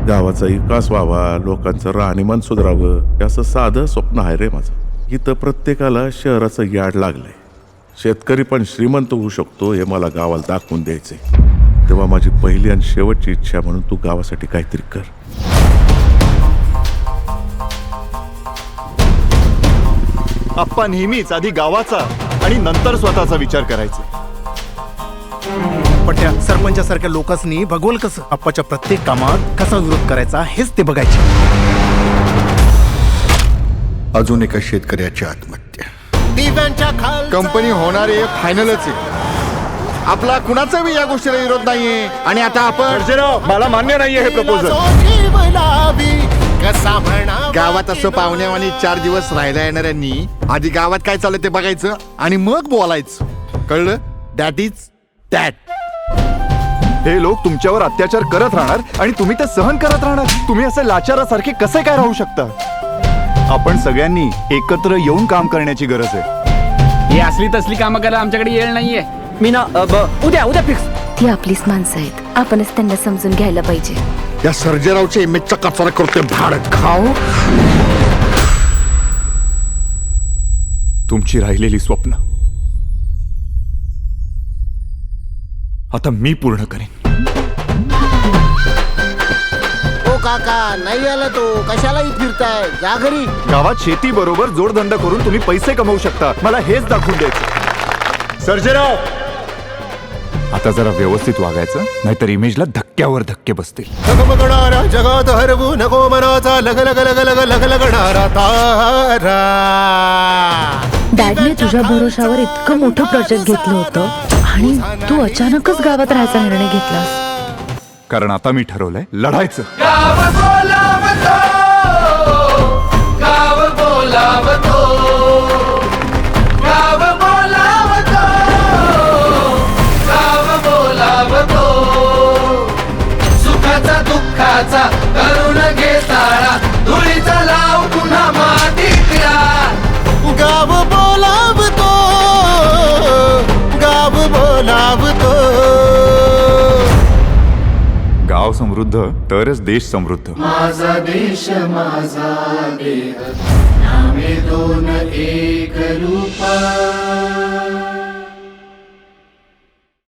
गावाचा विकास व्हावा, लोकांचं राहणीमान सुधारावं, हे असं साधं स्वप्न आहे रे माझं. इथं प्रत्येकाला शहराचं याड लागलंय. शेतकरी पण श्रीमंत होऊ शकतो हे मला गावाला दाखवून द्यायचंय. तेव्हा माझी पहिली आणि शेवटची इच्छा म्हणून तू गावासाठी काहीतरी कर. आप्पा नेहमीच आधी गावाचा आणि नंतर स्वतःचा विचार करायचा. पण त्या सरपंचासारख्या लोकांनी भगवल कसं आप्पाच्या प्रत्येक कामात कसा विरोध करायचा हेच ते बघायचे. अजून एका शेतकऱ्याची आत्महत्या. कंपनी होणार आहे फायनलच आहे. आपला कुणाचा बी या गोष्टीला विरोध नाहीये. आणि आता आपण मला मान्य नाहीये हे प्रपोजल. गावात असं पाहुण्यावानी 4 दिवस राहायला येणाऱ्यांनी आधी गावात काय चाललं ते बघायचं आणि मग बोलायचं. कळलं? That is that. हे लोक तुमच्यावर अत्याचार करत राहणार आणि तुम्ही ते सहन करत राहणार. तुम्ही असे लाचारासारखे कसे काय राहू शकता? आपण सगळ्यांनी एकत्र येऊन काम करण्याची गरज आहे. ही असली तसली कामं करायला आमच्याकडे येळ नाहीये. मी ना उद्या फिक्स. ती आपलीच माणसं आहेत, आपणच त्यांना समजून घ्यायला पाहिजे. या सर्जेरावच्या इमेजचा कचरा करतोय भाडत खाऊ. तुमची राहिलेली स्वप्न आता मी पूर्ण करेन. ओ काका नाही आला तो, कशालाही फिरताय, जा घरी. गावात शेती बरोबर जोडधंदा करून तुम्ही पैसे कमवू शकता. मला हेच दाखवून द्यायचं. सर्जेराव आता जरा व्यवस्थित वागायचं, नाहीतर इमेजला धक्क्यावर धक्के बसतील. जगात हरवू नको मनाचा लग लग लग लग लग लगणारा तारा. डॅडने तुझ्या भरोशावर इतकं मोठं प्रोजेक्ट घेतलं होतं आणि तू अचानकच गावात राहायचा निर्णय घेतलास. कारण आता मी ठरवलंय लढायचं. सुखाचा दुःखाचा करून घे सारा, धुळीचा लाव पुन्हा मातीतला. गाव बोलावतो, गाव बोलावतो. गाव समृद्ध तरच देश समृद्ध. माझा देश माझा देह, नामे दोन एक रूपा.